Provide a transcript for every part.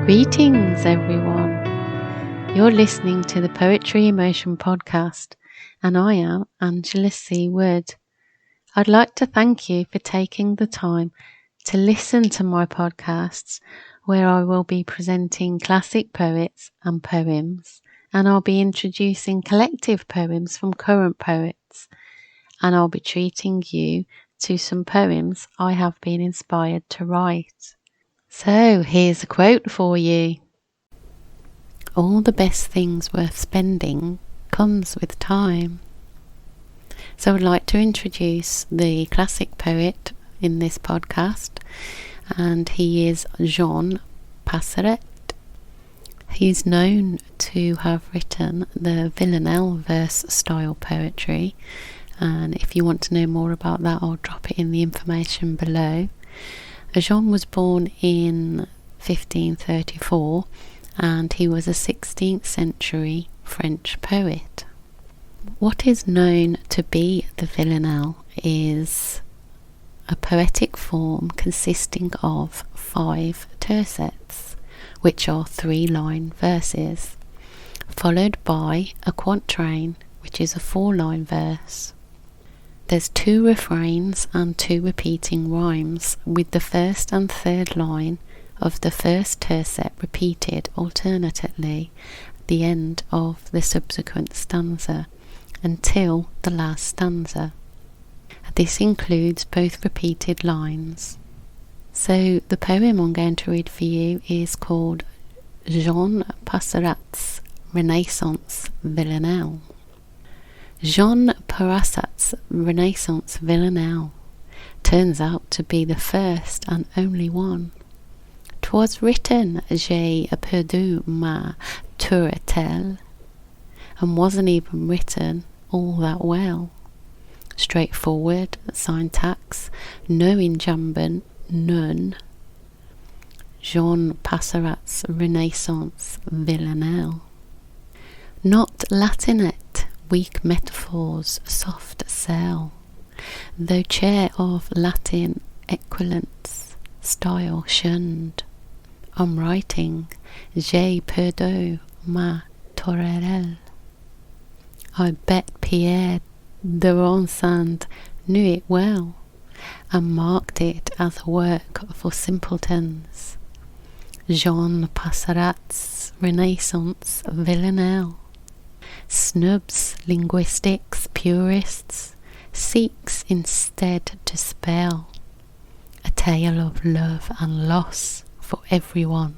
Greetings, everyone. You're listening to the Poetry Emotion podcast, and I am Angela C. Wood. I'd like to thank you for taking the time to listen to my podcasts, where I will be presenting classic poets and poems, and I'll be introducing collective poems from current poets, and I'll be treating you to some poems I have been inspired to write. So here's a quote for you. All the best things worth spending comes with time. So I'd like to introduce the classic poet in this podcast, and he is Jean Passeret. He's known to have written the Villanelle verse style poetry, and if you want to know more about that, I'll drop it in the information below. Jean was born in 1534, and he was a 16th century French poet. What is known to be the Villanelle is a poetic form consisting of 5 tercets, which are 3-line verses, followed by a quatrain, which is a 4-line verse. There's 2 refrains and 2 repeating rhymes, with the first and third line of the first tercet repeated alternately at the end of the subsequent stanza until the last stanza. This includes both repeated lines. So the poem I'm going to read for you is called Jean Passeret's Renaissance Villanelle. Jean Passeret's Renaissance Villanelle turns out to be the first and only one. 'Twas written, j'ai perdu ma tourtelle, and wasn't even written all that well. Straightforward syntax, no injambon, none. Jean Passeret's Renaissance Villanelle. Not Latinate, weak metaphors, soft sell, though chair of Latin equivalence, style shunned. I'm writing, j'ai perdu ma tourelle. I bet Pierre de Ronsard knew it well, and marked it as a work for simpletons. Jean Passeret's Renaissance Villanelle snubs linguistics purists, seeks instead to spell a tale of love and loss for everyone.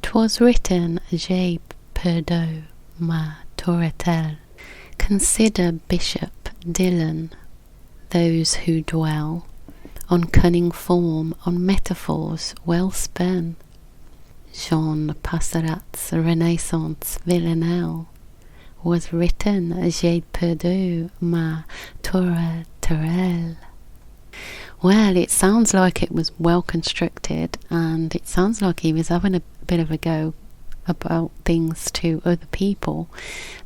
'Twas written, j'ai perdu ma tourtelle. Consider Bishop Dylan, those who dwell on cunning form, on metaphors well spun. Jean Passeret's Renaissance Villanelle was written, j'ai perdu ma tourtelle. Well, it sounds like it was well constructed, and it sounds like he was having a bit of a go about things to other people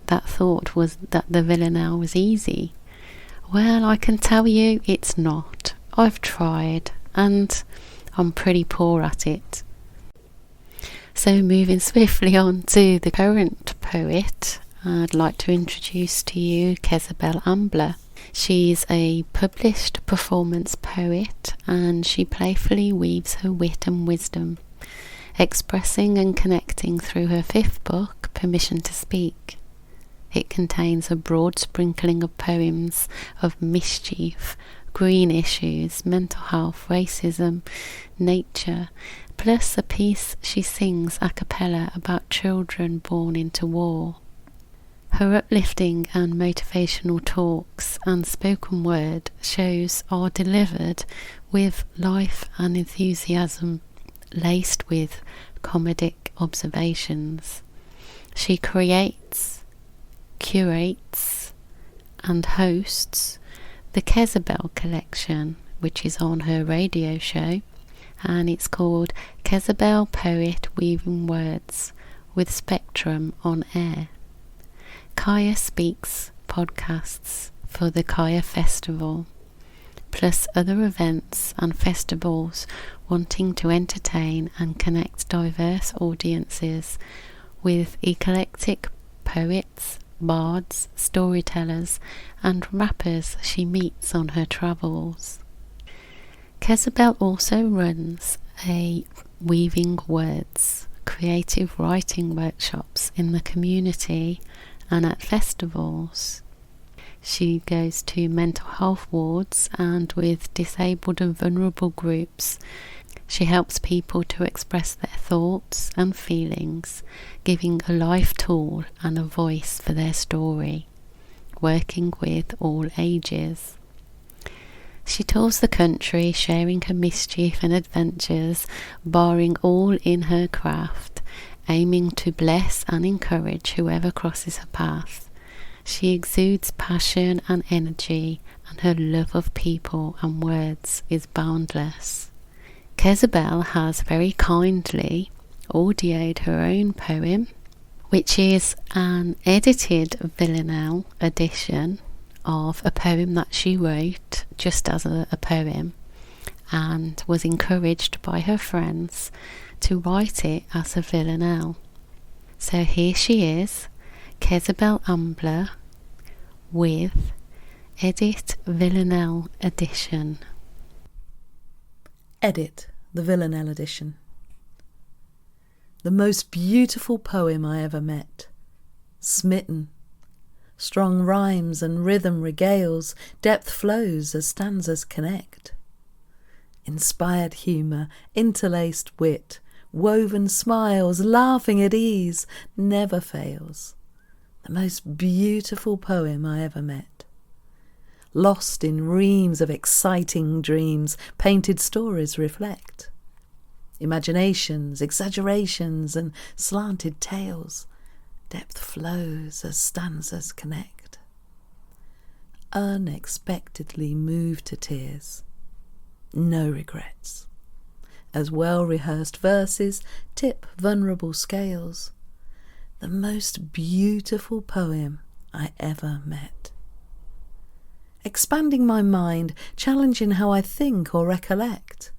that thought was that the Villanelle was easy. Well, I can tell you it's not. I've tried, and I'm pretty poor at it. So moving swiftly on to the current poet, I'd like to introduce to you Kezabel Ambler. She's a published performance poet, and she playfully weaves her wit and wisdom, expressing and connecting through her 5th book, Permission to Speak. It contains a broad sprinkling of poems of mischief, green issues, mental health, racism, nature, plus a piece she sings a cappella about children born into war. Her uplifting and motivational talks and spoken word shows are delivered with life and enthusiasm, laced with comedic observations. She creates, curates, and hosts the Kezabel collection, which is on her radio show, and it's called Kezabel Poet Weaving Words with Spectrum on Air. Kaya Speaks podcasts for the Kaya Festival, plus other events and festivals wanting to entertain and connect diverse audiences with eclectic poets, bards, storytellers, and rappers she meets on her travels. Kezabel also runs a Weaving Words creative writing workshops in the community and at festivals. She goes to mental health wards, and with disabled and vulnerable groups, she helps people to express their thoughts and feelings, giving a life tool and a voice for their story, working with all ages. She tours the country, sharing her mischief and adventures, barring all in her craft, aiming to bless and encourage whoever crosses her path. She exudes passion and energy, and her love of people and words is boundless. Kezabel has very kindly audioed her own poem, which is an edited Villanelle edition of a poem that she wrote just as a poem, and was encouraged by her friends to write it as a Villanelle. So here she is, Kezabel Ambler, with Edit Villanelle Edition. Edit the Villanelle Edition. The most beautiful poem I ever met. Smitten. Strong rhymes and rhythm regales, depth flows as stanzas connect. Inspired humour, interlaced wit, woven smiles, laughing at ease, never fails. The most beautiful poem I ever met. Lost in reams of exciting dreams, painted stories reflect. Imaginations, exaggerations, and slanted tales. Depth flows as stanzas connect. Unexpectedly moved to tears. No regrets. As well-rehearsed verses tip vulnerable scales. The most beautiful poem I ever met. Expanding my mind, challenging how I think or recollect.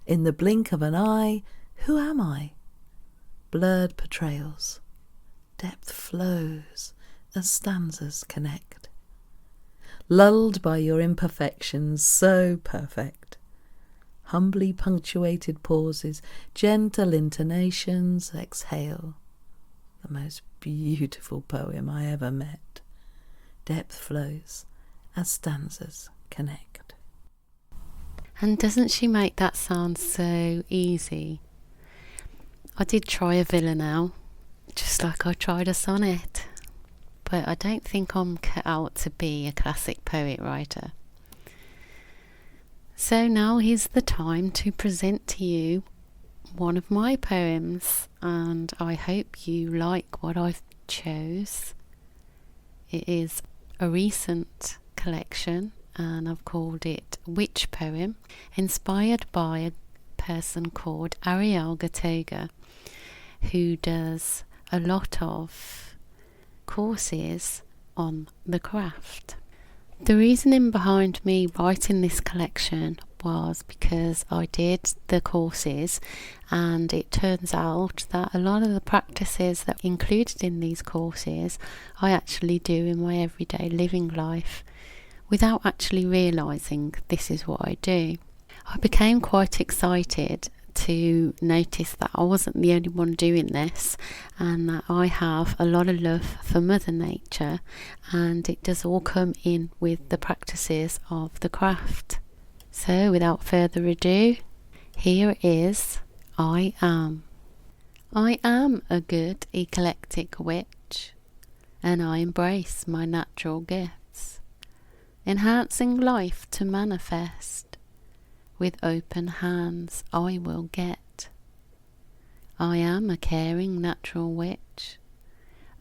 In the blink of an eye, who am I? Blurred portrayals. Depth flows as stanzas connect. Lulled by your imperfections, so perfect. Humbly punctuated pauses, gentle intonations exhale. The most beautiful poem I ever met. Depth flows as stanzas connect. And doesn't she make that sound so easy? I did try a Villanelle, just like I tried a sonnet, but I don't think I'm cut out to be a classic poet writer. So now is the time to present to you one of my poems, and I hope you like what I've chose. It is a recent collection, and I've called it Witch Poem, inspired by a person called Ariel Gatoga, who does a lot of courses on the craft. The reasoning behind me writing this collection was because I did the courses, and it turns out that a lot of the practices that are included in these courses I actually do in my everyday living life without actually realising this is what I do. I became quite excited to notice that I wasn't the only one doing this, and that I have a lot of love for Mother Nature, and it does all come in with the practices of the craft. So without further ado, here is I Am. I am a good eclectic witch, and I embrace my natural gifts, enhancing life to manifest. With open hands I will get. I am a caring natural witch,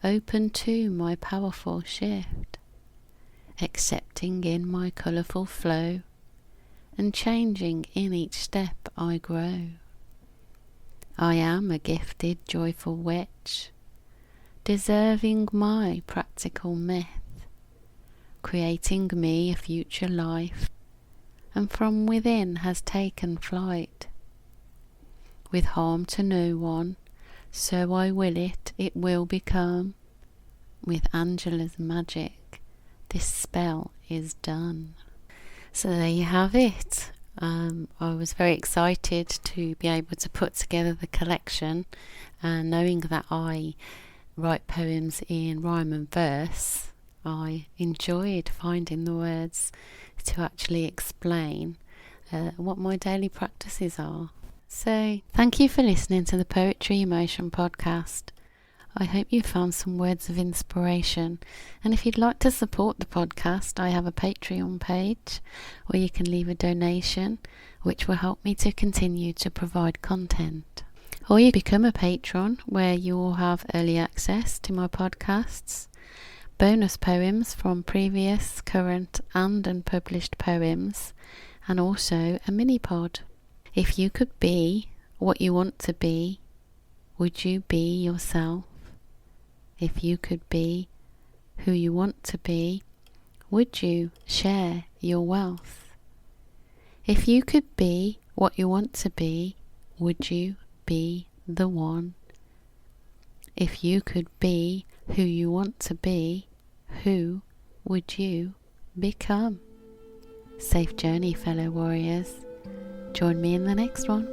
open to my powerful shift, accepting in my colourful flow, and changing in each step I grow. I am a gifted, joyful witch, deserving my practical myth, creating me a future life, and from within has taken flight. With harm to no one, so I will it will become. With Angela's magic, this spell is done. So there you have it. I was very excited to be able to put together the collection, knowing that I write poems in rhyme and verse. I enjoyed finding the words to actually explain what my daily practices are. So thank you for listening to the Poetry Emotion podcast. I hope you found some words of inspiration, and if you'd like to support the podcast, I have a Patreon page where you can leave a donation which will help me to continue to provide content. Or you become a patron where you will have early access to my podcasts, bonus poems from previous, current and unpublished poems, and also a mini pod. If you could be what you want to be, would you be yourself? If you could be who you want to be, would you share your wealth? If you could be what you want to be, would you be the one? If you could be who you want to be, who would you become? Safe journey, fellow warriors. Join me in the next one.